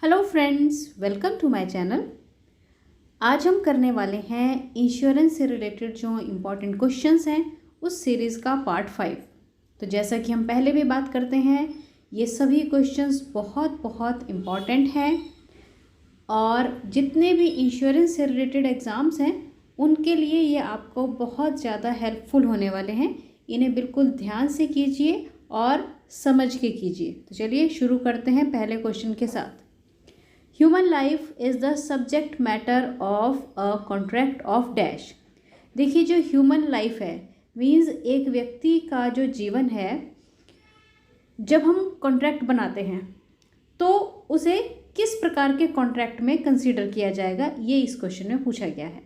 Hello friends, welcome to my channel. आज हम करने वाले हैं इंश्योरेंस से रिलेटेड जो इम्पोर्टेंट क्वेश्चंस हैं उस सीरीज़ का पार्ट 5। तो जैसा कि हम पहले भी बात करते हैं, ये सभी क्वेश्चंस बहुत बहुत इम्पॉर्टेंट हैं और जितने भी इंश्योरेंस से रिलेटेड एग्ज़ाम्स हैं उनके लिए ये आपको बहुत ज़्यादा हेल्पफुल होने वाले हैं। इन्हें बिल्कुल ध्यान से कीजिए और समझ के कीजिए। तो चलिए शुरू करते हैं पहले क्वेश्चन के साथ। Human life is the subject matter of a contract of dash. देखिए, जो ह्यूमन लाइफ है मीन्स एक व्यक्ति का जो जीवन है, जब हम कॉन्ट्रैक्ट बनाते हैं तो उसे किस प्रकार के कॉन्ट्रैक्ट में कंसीडर किया जाएगा, ये इस क्वेश्चन में पूछा गया है।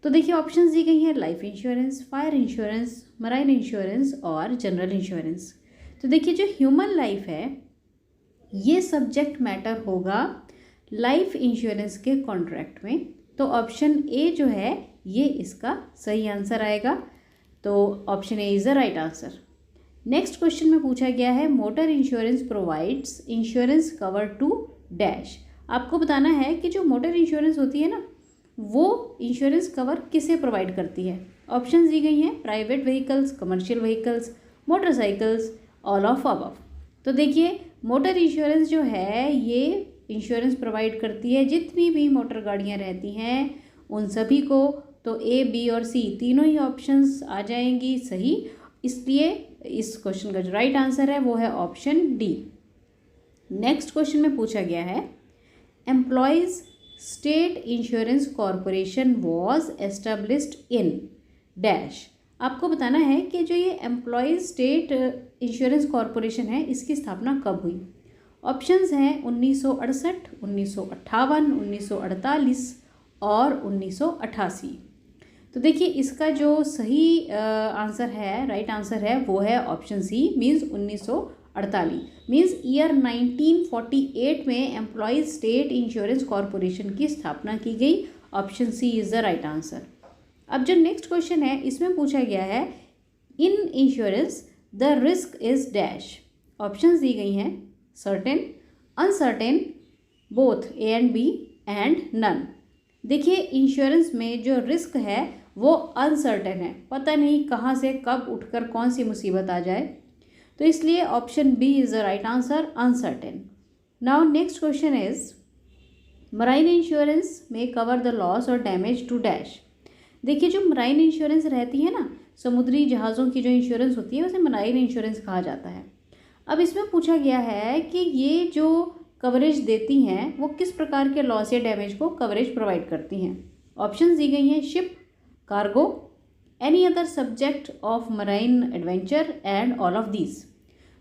तो देखिए ऑप्शंस दी गई हैं: life insurance, fire insurance, marine insurance और जनरल इंश्योरेंस। तो देखिए, जो ह्यूमन लाइफ है ये सब्जेक्ट मैटर होगा लाइफ इंश्योरेंस के कॉन्ट्रैक्ट में। तो ऑप्शन ए जो है ये इसका सही आंसर आएगा। तो option A is the right answer. Next question में पूछा गया है motor insurance provides insurance cover to dash. आपको बताना है कि जो मोटर इंश्योरेंस होती है ना, वो इंश्योरेंस कवर किसे प्रोवाइड करती है। ऑप्शन दी गई हैं: private vehicles, commercial vehicles, motorcycles, all of above. तो देखिए, मोटर इंश्योरेंस जो है ये इंश्योरेंस प्रोवाइड करती है जितनी भी मोटर गाड़ियाँ रहती हैं उन सभी को। तो ए, बी और सी तीनों ही ऑप्शंस आ जाएंगी सही। इसलिए इस क्वेश्चन का जो राइट आंसर है वो है ऑप्शन डी। नेक्स्ट क्वेश्चन में पूछा गया है employees state insurance corporation was established in dash. आपको बताना है कि जो ये एम्प्लॉयज़ स्टेट इंश्योरेंस कॉरपोरेशन है इसकी स्थापना कब हुई। ऑप्शंस हैं 1968, 1958, 1948 और 1988। तो देखिए, इसका जो सही आंसर है, राइट आंसर है, वो है option C means 1948। Means year 1948 में एम्प्लॉयज़ स्टेट इंश्योरेंस कॉरपोरेशन की स्थापना की गई। Option C is the right answer. अब जो नेक्स्ट क्वेश्चन है इसमें पूछा गया है in insurance the risk is dash. Options दी गई हैं: certain, uncertain, both A and B and none. देखिए, इंश्योरेंस में जो रिस्क है वो अनसर्टेन है, पता नहीं कहाँ से कब उठकर कौन सी मुसीबत आ जाए। तो इसलिए option B is the right answer, uncertain. Now next question is marine insurance में कवर द लॉस और डैमेज टू डैश। देखिए, जो मराइन इंश्योरेंस रहती है ना, समुद्री जहाज़ों की जो इंश्योरेंस होती है उसे मराइन इंश्योरेंस कहा जाता है। अब इसमें पूछा गया है कि ये जो कवरेज देती हैं वो किस प्रकार के लॉस या डैमेज को कवरेज प्रोवाइड करती हैं। ऑप्शंस दी गई हैं: ship, cargo, any other subject of marine adventure and all of these.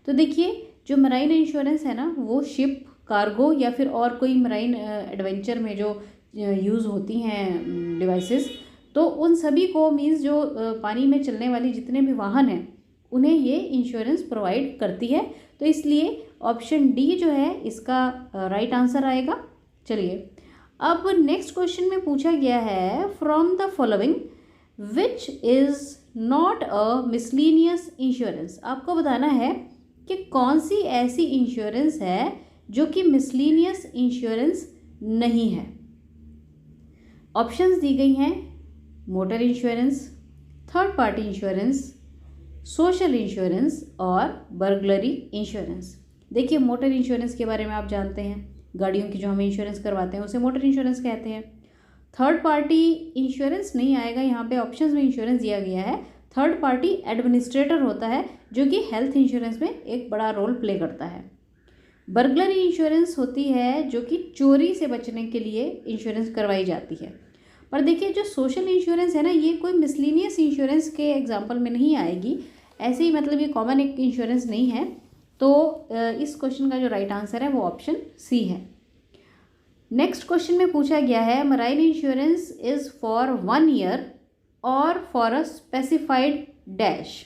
तो देखिए, जो मराइन इंश्योरेंस है ना वो शिप, कार्गो या फिर और कोई मराइन एडवेंचर में जो यूज़ होती हैं डिवाइसेस, तो उन सभी को मीन्स जो पानी में चलने वाली जितने भी वाहन हैं उन्हें ये इंश्योरेंस प्रोवाइड करती है। तो इसलिए ऑप्शन डी जो है इसका राइट आंसर आएगा। चलिए, अब नेक्स्ट क्वेश्चन में पूछा गया है from the following which is not a miscellaneous insurance. आपको बताना है कि कौन सी ऐसी इंश्योरेंस है जो कि मिसलेनियस इंश्योरेंस नहीं है। ऑप्शंस दी गई हैं: motor insurance, third party insurance, social insurance और बर्गलरी इंश्योरेंस। देखिए, मोटर इंश्योरेंस के बारे में आप जानते हैं, गाड़ियों की जो हम इंश्योरेंस करवाते हैं उसे मोटर इंश्योरेंस कहते हैं। थर्ड पार्टी इंश्योरेंस नहीं आएगा यहाँ पे, ऑप्शंस में इंश्योरेंस दिया गया है। थर्ड पार्टी एडमिनिस्ट्रेटर होता है जो कि हेल्थ इंश्योरेंस में एक बड़ा रोल प्ले करता है। बर्गलरी इंश्योरेंस होती है जो कि चोरी से बचने के लिए इंश्योरेंस करवाई जाती है। पर देखिए, जो सोशल इंश्योरेंस है ना ये कोई मिसलेनियस इंश्योरेंस के एग्जाम्पल में नहीं आएगी। ऐसे ही मतलब ये कॉमन एक इंश्योरेंस नहीं है। तो इस क्वेश्चन का जो राइट आंसर है वो ऑप्शन सी है। नेक्स्ट क्वेश्चन में पूछा गया है marine insurance is for 1 year और फॉर अ स्पेसिफाइड डैश।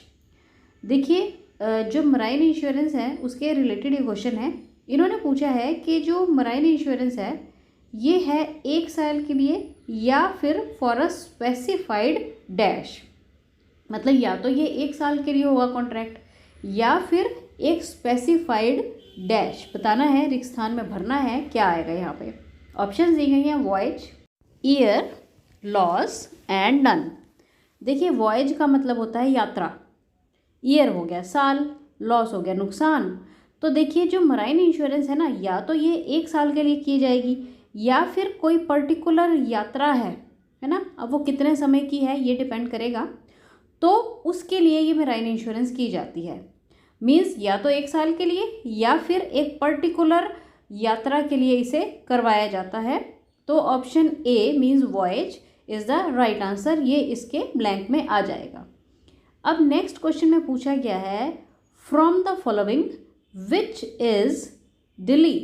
देखिए, जो मराइन इंश्योरेंस है उसके रिलेटेड ये क्वेश्चन है। इन्होंने पूछा है कि जो मराइन इंश्योरेंस है ये है 1 साल के लिए या फिर फॉर अ स्पेसिफाइड डैश। मतलब या तो ये 1 साल के लिए होगा कॉन्ट्रैक्ट या फिर एक स्पेसिफाइड डैश बताना है, रिक्त स्थान में भरना है, क्या आएगा यहाँ पे। ऑप्शन दी गई हैं voyage, year, loss and none. देखिए वॉयज का मतलब होता है यात्रा, ईयर हो गया साल, लॉस हो गया नुकसान। तो देखिए जो मराइन इंश्योरेंस है ना, या तो ये 1 साल के लिए की जाएगी या फिर कोई पर्टिकुलर यात्रा है ना। अब वो कितने समय की है ये डिपेंड करेगा, तो उसके लिए ये मराइन इंश्योरेंस की जाती है। मीन्स या तो 1 साल के लिए या फिर एक पर्टिकुलर यात्रा के लिए इसे करवाया जाता है। तो option A means voyage is the right answer, ये इसके ब्लैंक में आ जाएगा। अब नेक्स्ट क्वेश्चन में पूछा गया है from the following which is duly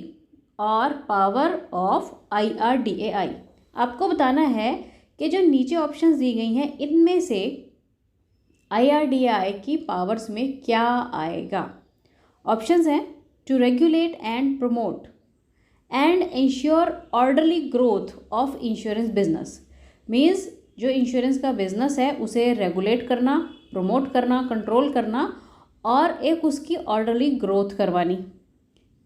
or power of IRDAI। आपको बताना है कि जो नीचे ऑप्शंस दी गई हैं इनमें से IRDAI की पावर्स में क्या आएगा। ऑप्शंस हैं to regulate and promote and ensure orderly growth of insurance business. Means जो इंश्योरेंस का बिजनेस है उसे रेगुलेट करना, प्रमोट करना, कंट्रोल करना और एक उसकी ऑर्डरली ग्रोथ करवानी।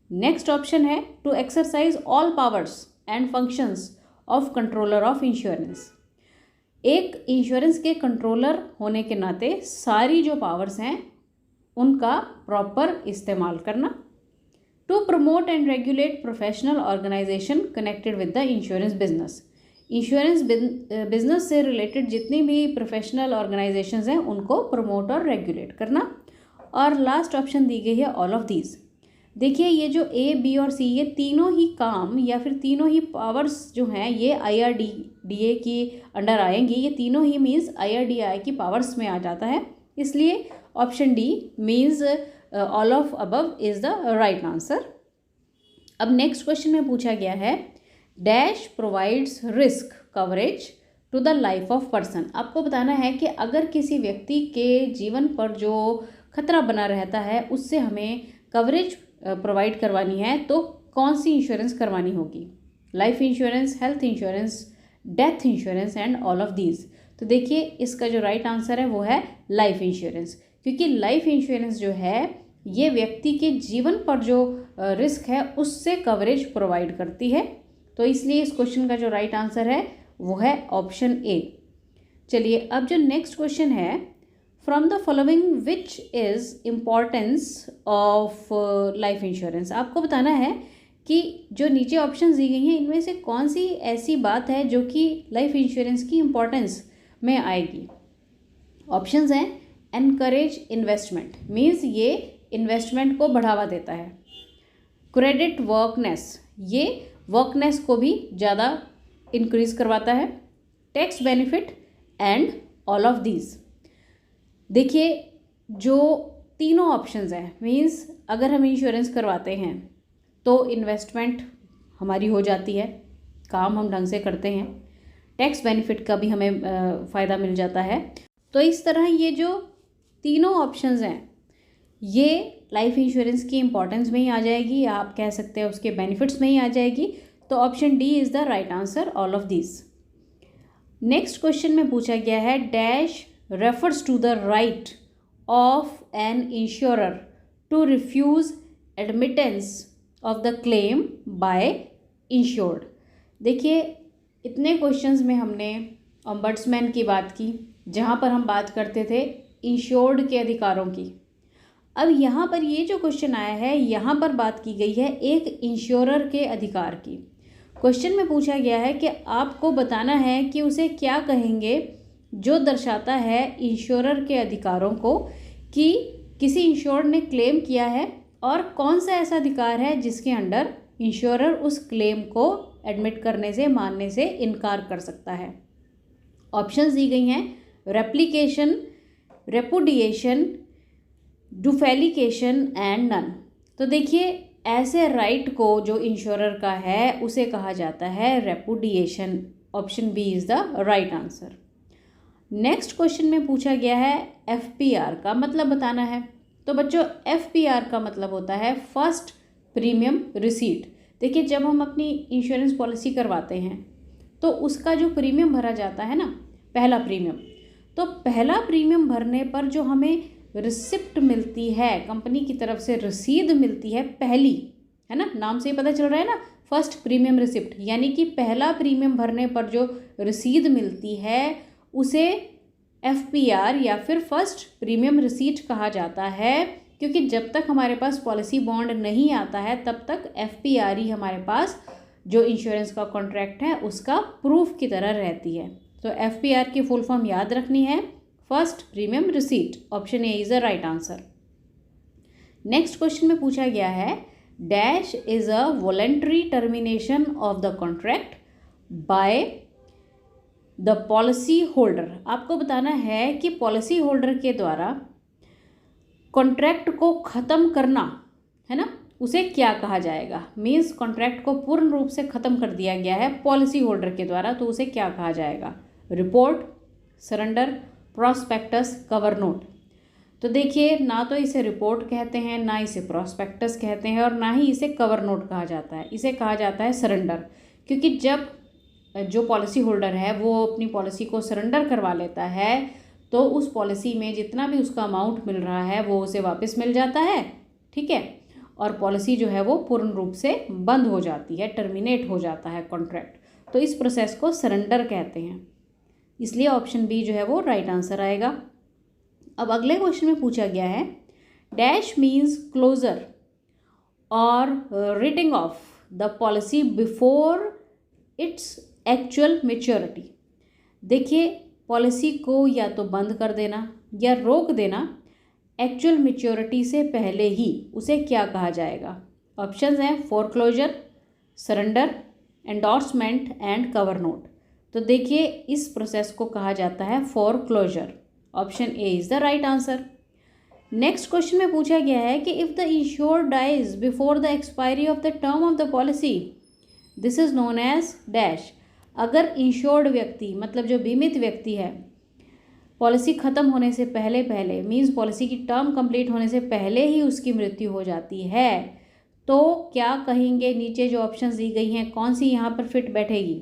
नेक्स्ट ऑप्शन है to exercise all powers and functions of controller of insurance. एक इंश्योरेंस के कंट्रोलर होने के नाते सारी जो पावर्स हैं उनका प्रॉपर इस्तेमाल करना। To promote and regulate professional organization connected with the insurance business. Insurance business से रिलेटेड जितनी भी प्रोफेशनल ऑर्गेनाइजेशंस हैं उनको प्रमोट और रेगुलेट करना। और लास्ट ऑप्शन दी गई है ऑल ऑफ दीज। देखिए ये जो ए, बी और सी ये तीनों ही काम या फिर तीनों ही पावर्स जो हैं ये IRDA की अंडर आएंगी। ये तीनों ही मीन्स IRDAI की पावर्स में आ जाता है, इसलिए option D means all of above is the right answer. अब नेक्स्ट क्वेश्चन में पूछा गया है dash provides risk coverage to the life of person. आपको बताना है कि अगर किसी व्यक्ति के जीवन पर जो खतरा बना रहता है उससे हमें कवरेज प्रोवाइड करवानी है तो कौन सी इंश्योरेंस करवानी होगी। Life insurance, health insurance, death insurance and all of these. तो देखिए इसका जो राइट आंसर है वो है लाइफ इंश्योरेंस, क्योंकि लाइफ इंश्योरेंस जो है ये व्यक्ति के जीवन पर जो रिस्क है उससे कवरेज प्रोवाइड करती है। तो इसलिए इस क्वेश्चन का जो राइट आंसर है वो है ऑप्शन ए। चलिए अब जो नेक्स्ट क्वेश्चन है from the following which is importance of life insurance. आपको बताना है कि जो नीचे ऑप्शन दी गई हैं इनमें से कौन सी ऐसी बात है जो कि लाइफ इंश्योरेंस की इम्पॉर्टेंस में आएगी। ऑप्शंस हैं एनकरेज इन्वेस्टमेंट, मीन्स ये इन्वेस्टमेंट को बढ़ावा देता है। क्रेडिट वर्कनेस, ये वर्कनेस को भी ज़्यादा इंक्रीज करवाता है। Tax benefit and all of these. देखिए जो तीनों ऑप्शंस हैं मीन्स अगर हम इंश्योरेंस करवाते हैं तो इन्वेस्टमेंट हमारी हो जाती है, काम हम ढंग से करते हैं, टैक्स बेनिफिट का भी हमें फ़ायदा मिल जाता है। तो इस तरह ये जो तीनों ऑप्शंस हैं ये लाइफ इंश्योरेंस की इम्पॉर्टेंस में ही आ जाएगी या आप कह सकते हैं उसके बेनिफिट्स में ही आ जाएगी। तो option D is the right answer all of this. Next question में पूछा गया है dash refers to the right of an insurer to refuse admittance of the claim by insured. देखिए इतने क्वेश्चंस में हमने ओम्बड्समैन की बात की जहाँ पर हम बात करते थे इंश्योर्ड के अधिकारों की। अब यहाँ पर ये जो क्वेश्चन आया है यहाँ पर बात की गई है एक इंश्योरर के अधिकार की। क्वेश्चन में पूछा गया है कि आपको बताना है कि उसे क्या कहेंगे जो दर्शाता है इंश्योरर के अधिकारों को कि किसी इंश्योर्ड ने क्लेम किया है और कौन सा ऐसा अधिकार है जिसके अंडर इंश्योरर उस क्लेम को एडमिट करने से, मानने से इनकार कर सकता है। ऑप्शंस दी गई हैं replication, repudiation, duplication and none. तो देखिए ऐसे राइट को जो इंश्योरर का है उसे कहा जाता है repudiation. Option B is the right answer. Next question में पूछा गया है FPR का मतलब बताना है। तो बच्चों FPR का मतलब होता है फर्स्ट प्रीमियम रिसीट। देखिए जब हम अपनी इंश्योरेंस पॉलिसी करवाते हैं तो उसका जो प्रीमियम भरा जाता है ना, पहला प्रीमियम, तो पहला प्रीमियम भरने पर जो हमें रिसिप्ट मिलती है, कंपनी की तरफ से रसीद मिलती है पहली, है ना, नाम से ही पता चल रहा है ना, फर्स्ट प्रीमियम रिसिप्ट, यानी कि पहला प्रीमियम भरने पर जो रसीद मिलती है उसे FPR या फिर फर्स्ट प्रीमियम रिसीट कहा जाता है, क्योंकि जब तक हमारे पास पॉलिसी बॉन्ड नहीं आता है तब तक FPR ही हमारे पास जो इंश्योरेंस का कॉन्ट्रैक्ट है उसका प्रूफ की तरह रहती है। तो FPR की फुल फॉर्म याद रखनी है, first premium receipt. Option A is the right answer. Next question में पूछा गया है dash is a voluntary termination of the contract by the policy holder. आपको बताना है कि पॉलिसी होल्डर के द्वारा कॉन्ट्रैक्ट को ख़त्म करना, है ना, उसे क्या कहा जाएगा। मीन्स कॉन्ट्रैक्ट को पूर्ण रूप से ख़त्म कर दिया गया है पॉलिसी होल्डर के द्वारा, तो उसे क्या कहा जाएगा। Report, surrender, prospectus, cover note. तो देखिए, ना तो इसे रिपोर्ट कहते हैं, ना इसे प्रॉस्पेक्टस कहते हैं, और ना ही इसे कवर नोट कहा जाता है। इसे कहा जाता है सरेंडर, क्योंकि जब जो पॉलिसी होल्डर है वो अपनी पॉलिसी को सरेंडर करवा लेता है तो उस पॉलिसी में जितना भी उसका अमाउंट मिल रहा है वो उसे वापस मिल जाता है, ठीक है, और पॉलिसी जो है वो पूर्ण रूप से बंद हो जाती है, टर्मिनेट हो जाता है कॉन्ट्रैक्ट। तो इस प्रोसेस को सरेंडर कहते हैं, इसलिए ऑप्शन बी जो है वो राइट आंसर आएगा। अब अगले क्वेश्चन में पूछा गया है डैश मीन्स क्लोजर और written of the policy before its actual maturity. देखिए, पॉलिसी को या तो बंद कर देना या रोक देना एक्चुअल मैच्योरिटी से पहले ही, उसे क्या कहा जाएगा। ऑप्शंस हैं foreclosure, surrender, endorsement and cover note. तो देखिए, इस प्रोसेस को कहा जाता है foreclosure. Option A is the right answer. Next question में पूछा गया है कि if the insured dies before the expiry of the term of the policy this is known as dash. अगर इंश्योर्ड व्यक्ति, मतलब जो बीमित व्यक्ति है, पॉलिसी ख़त्म होने से पहले मीन्स पॉलिसी की टर्म कंप्लीट होने से पहले ही उसकी मृत्यु हो जाती है, तो क्या कहेंगे। नीचे जो ऑप्शंस दी गई हैं कौन सी यहाँ पर फिट बैठेगी।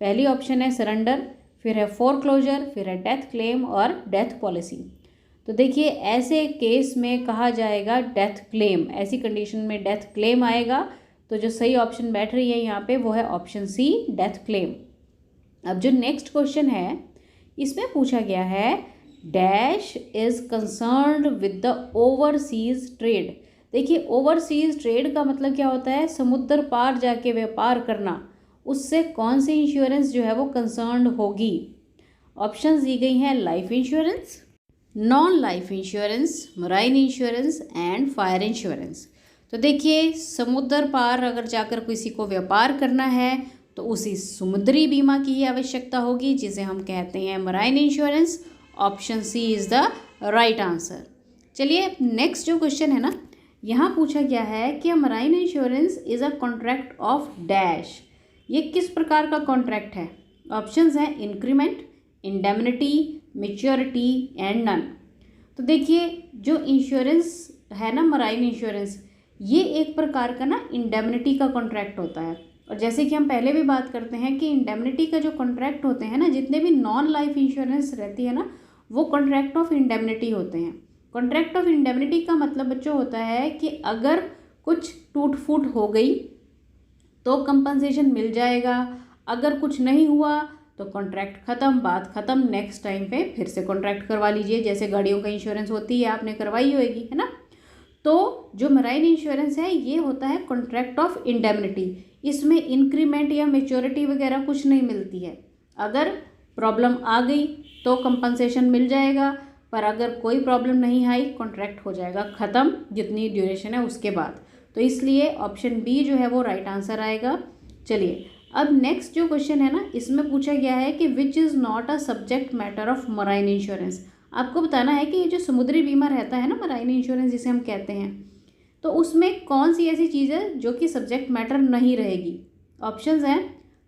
पहली ऑप्शन है सरेंडर, फिर है फोरक्लोजर, फिर है डेथ क्लेम और डेथ पॉलिसी। तो देखिए, ऐसे केस में कहा जाएगा डेथ क्लेम, ऐसी कंडीशन में डेथ क्लेम आएगा। तो जो सही ऑप्शन बैठ रही है यहाँ पे वो है ऑप्शन सी, डेथ क्लेम। अब जो नेक्स्ट क्वेश्चन है इसमें पूछा गया है dash is concerned with the overseas trade. देखिए, ओवरसीज ट्रेड का मतलब क्या होता है, समुद्र पार जाके व्यापार करना। उससे कौन सी इंश्योरेंस जो है वो कंसर्न्ड होगी। ऑप्शंस दी गई हैं life insurance, non life insurance, marine insurance and fire insurance. तो देखिए, समुद्र पार अगर जाकर किसी को व्यापार करना है तो उसी समुद्री बीमा की ही आवश्यकता होगी, जिसे हम कहते हैं marine insurance. Option C is the right answer. चलिए, नेक्स्ट जो क्वेश्चन है ना, यहाँ पूछा गया है कि marine insurance is a contract of dash. ये किस प्रकार का कॉन्ट्रैक्ट है। ऑप्शंस हैं increment, indemnity, maturity and none. तो देखिए, जो इंश्योरेंस है ना, मराइन इंश्योरेंस, ये एक प्रकार का ना इंडेमनिटी का कॉन्ट्रैक्ट होता है। और जैसे कि हम पहले भी बात करते हैं कि इंडेमनिटी का जो कॉन्ट्रैक्ट होते हैं ना, जितने भी नॉन लाइफ इंश्योरेंस रहती है ना, वो कॉन्ट्रैक्ट ऑफ इंडेमनिटी होते हैं। कॉन्ट्रैक्ट ऑफ इंडेमनिटी का मतलब बच्चों होता है कि अगर कुछ टूट फूट हो गई तो कंपनसेशन मिल जाएगा, अगर कुछ नहीं हुआ तो कॉन्ट्रैक्ट ख़त्म, बात ख़त्म, नेक्स्ट टाइम पे फिर से कॉन्ट्रैक्ट करवा लीजिए। जैसे गाड़ियों का इंश्योरेंस होती है, आपने करवाई होगी, है ना। तो जो मराइन इंश्योरेंस है ये होता है कॉन्ट्रैक्ट ऑफ इंडेमनिटी। इसमें इंक्रीमेंट या मैच्योरिटी वगैरह कुछ नहीं मिलती है। अगर प्रॉब्लम आ गई तो कंपनसेशन मिल जाएगा, पर अगर कोई प्रॉब्लम नहीं आई कॉन्ट्रैक्ट हो जाएगा ख़त्म, जितनी ड्यूरेशन है उसके बाद। तो इसलिए ऑप्शन बी जो है वो राइट आंसर आएगा। चलिए, अब नेक्स्ट जो क्वेश्चन है ना, इसमें पूछा गया है कि विच is not a subject matter of marine insurance. आपको बताना है कि ये जो समुद्री बीमा रहता है ना, मराइन इंश्योरेंस जिसे हम कहते हैं, तो उसमें कौन सी ऐसी चीज़ है जो कि सब्जेक्ट मैटर नहीं रहेगी। ऑप्शंस हैं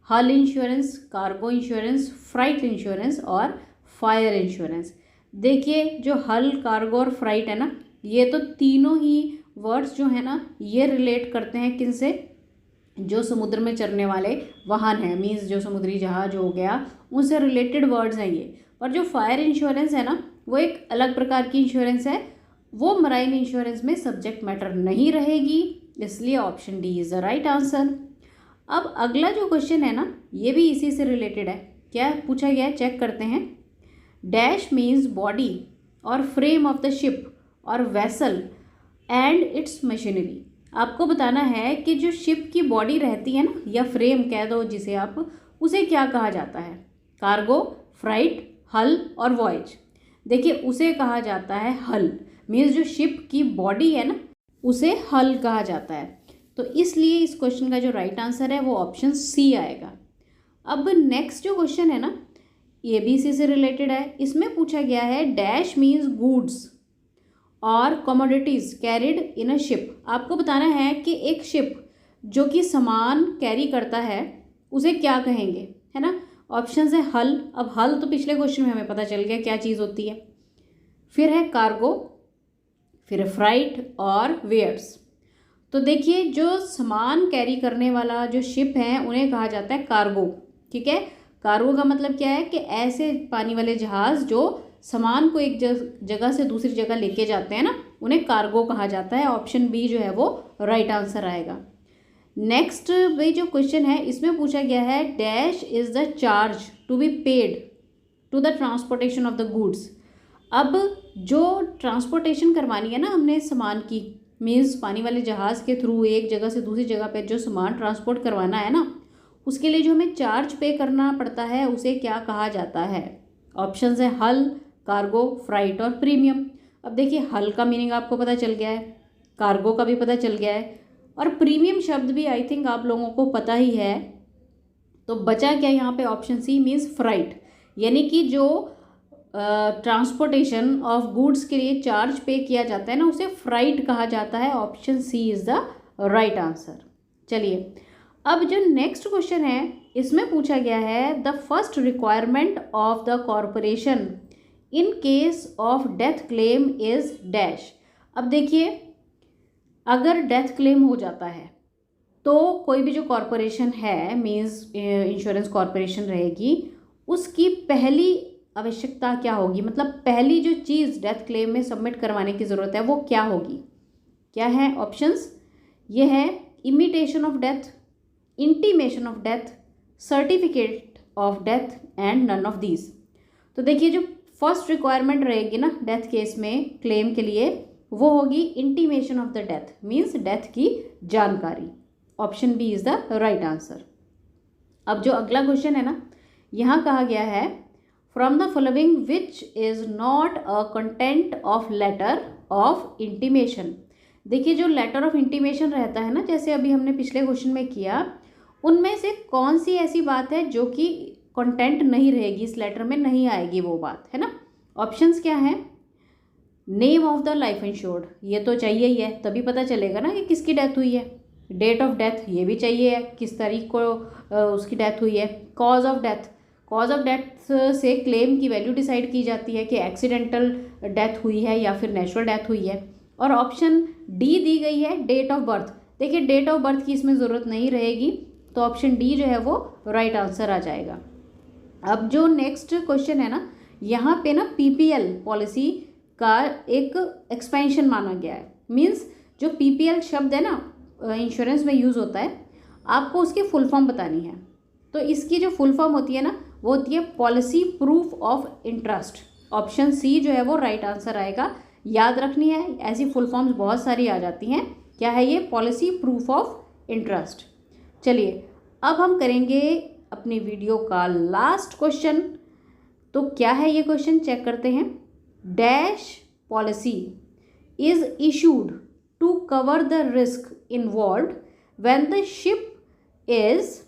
hull insurance, cargo insurance, freight insurance और फायर इंश्योरेंस। देखिए, जो हल, कार्गो और फ्राइट है ना, ये तो तीनों ही वर्ड्स जो है ना, ये रिलेट करते हैं किनसे, जो समुद्र में चलने वाले वाहन हैं, मीन्स जो समुद्री जहाज हो गया, उनसे रिलेटेड वर्ड्स हैं ये। और जो फायर इंश्योरेंस है ना, वो एक अलग प्रकार की इंश्योरेंस है, वो मराइन इंश्योरेंस में सब्जेक्ट मैटर नहीं रहेगी, इसलिए option D is the right answer. अब अगला जो क्वेश्चन है ना, ये भी इसी से रिलेटेड है। क्या पूछा गया है, चेक करते हैं। डैश मीन्स बॉडी और फ्रेम ऑफ द शिप और वेसल एंड इट्स मशीनरी। आपको बताना है कि जो शिप की बॉडी रहती है ना, या फ्रेम कह दो जिसे आप, उसे क्या कहा जाता है? कार्गो, फ्राइट, हल और वॉयज। देखिए, उसे कहा जाता है हल। मीन्स जो शिप की बॉडी है ना, उसे हल कहा जाता है। तो इसलिए इस क्वेश्चन का जो राइट आंसर है वो ऑप्शन सी आएगा। अब नेक्स्ट जो क्वेश्चन है ना, ये भी इसी से रिलेटेड है। इसमें पूछा गया है डैश मीन्स गुड्स और commodities carried in a ship. आपको बताना है कि एक शिप जो कि सामान कैरी करता है उसे क्या कहेंगे, है ना। ऑप्शन है हल। अब हल तो पिछले क्वेश्चन में हमें पता चल गया क्या चीज़ होती है। फिर है कार्गो, फिर फ्राइट और वेयर्स। तो देखिए, जो सामान कैरी करने वाला जो शिप है उन्हें कहा जाता है कार्गो। ठीक है, कार्गो का मतलब क्या है कि ऐसे पानी वाले जहाज़ जो सामान को एक जगह से दूसरी जगह लेके जाते हैं ना, उन्हें कार्गो कहा जाता है। ऑप्शन बी जो है वो राइट आंसर आएगा। नेक्स्ट भाई जो क्वेश्चन है, इसमें पूछा गया है dash is the charge to be paid to the transportation of the goods. अब जो ट्रांसपोर्टेशन करवानी है ना हमने सामान की, मीन्स पानी वाले जहाज़ के थ्रू एक जगह से दूसरी जगह पे जो सामान ट्रांसपोर्ट करवाना है ना, उसके लिए जो हमें चार्ज पे करना पड़ता है उसे क्या कहा जाता है? ऑप्शंस है हल, कार्गो, फ्राइट और प्रीमियम। अब देखिए, हल का मीनिंग आपको पता चल गया है, कार्गो का भी पता चल गया है, और प्रीमियम शब्द भी आई थिंक आप लोगों को पता ही है। तो बचा क्या यहाँ पे? ऑप्शन सी मीन्स फ्राइट, यानी कि जो ट्रांसपोर्टेशन ऑफ गुड्स के लिए चार्ज पे किया जाता है ना, उसे फ्राइट कहा जाता है। Option C is the right answer. चलिए, अब जो नेक्स्ट क्वेश्चन है, इसमें पूछा गया है the first requirement of the corporation in case of death claim is dash. अब देखिए, अगर डेथ क्लेम हो जाता है तो कोई भी जो कॉरपोरेशन है, मीन्स इंश्योरेंस कॉरपोरेशन रहेगी, उसकी पहली आवश्यकता क्या होगी? मतलब पहली जो चीज़ डेथ क्लेम में सबमिट करवाने की ज़रूरत है वो क्या होगी? क्या है ऑप्शंस? ये है imitation of death, intimation of death, certificate of death and none of these. तो देखिए, जो फर्स्ट रिक्वायरमेंट रहेगी ना डेथ केस में क्लेम के लिए, वो होगी intimation of the death, means death की जानकारी। Option B is the right answer. अब जो अगला क्वेश्चन है ना, यहाँ कहा गया है from the following which is not a content of letter of intimation. देखिए, जो लेटर ऑफ इंटीमेशन रहता है ना, जैसे अभी हमने पिछले क्वेश्चन में किया, उनमें से कौन सी ऐसी बात है जो कि कंटेंट नहीं रहेगी, इस लेटर में नहीं आएगी वो बात, है ना। ऑप्शंस क्या है? Name of the life insured, ये तो चाहिए ही है, तभी पता चलेगा ना कि किसकी डेथ हुई है। डेट ऑफ डेथ, ये भी चाहिए है, किस तारीख को उसकी डेथ हुई है। Cause of death, cause of death से क्लेम की वैल्यू डिसाइड की जाती है कि एक्सीडेंटल डेथ हुई है या फिर नेचुरल डेथ हुई है। और ऑप्शन डी दी गई है डेट ऑफ बर्थ। देखिए, डेट ऑफ बर्थ की इसमें ज़रूरत नहीं रहेगी, तो ऑप्शन डी जो है वो राइट आंसर आ जाएगा। अब जो नेक्स्ट क्वेश्चन है ना, यहाँ पे ना पीपीएल पॉलिसी का एक एक्सपेंशन माना गया है। मीन्स जो पीपीएल शब्द है ना इंश्योरेंस में यूज़ होता है, आपको उसकी फुल फॉर्म बतानी है। तो इसकी जो फुल फॉर्म होती है ना, वो होती है policy proof of interest. Option C जो है वो राइट आंसर आएगा। याद रखनी है, ऐसी फुल फॉर्म्स बहुत सारी आ जाती हैं। क्या है ये? Policy proof of interest. चलिए, अब हम करेंगे अपनी वीडियो का लास्ट क्वेश्चन। तो क्या है ये क्वेश्चन, चेक करते हैं। Dash policy is issued to cover the risk involved when the ship is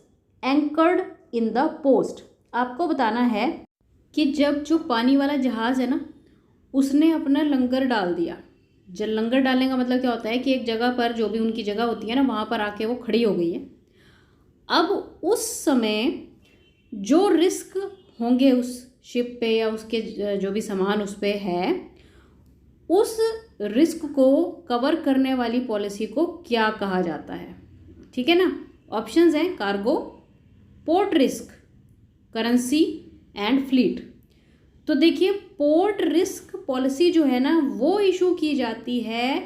anchored in the post. आपको बताना है कि जब जो पानी वाला जहाज़ है ना, उसने अपना लंगर डाल दिया। जब लंगर डालने का मतलब क्या होता है कि एक जगह पर जो भी उनकी जगह होती है ना, वहाँ पर आके वो खड़ी हो गई है। अब उस समय जो रिस्क होंगे उस शिप पे या उसके जो भी सामान उस पे है, उस रिस्क को कवर करने वाली पॉलिसी को क्या कहा जाता है? ठीक है ना। ऑप्शंस हैं cargo, port risk, currency and fleet. तो देखिए, पोर्ट रिस्क पॉलिसी जो है ना वो इशू की जाती है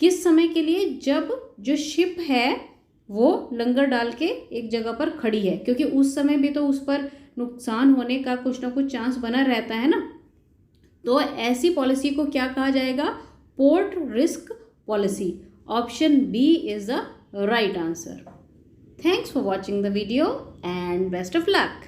किस समय के लिए, जब जो शिप है वो लंगर डाल के एक जगह पर खड़ी है, क्योंकि उस समय भी तो उस पर नुकसान होने का कुछ ना कुछ चांस बना रहता है ना। तो ऐसी पॉलिसी को क्या कहा जाएगा, port risk policy. Option B is the right answer. Thanks for watching the video and best of luck.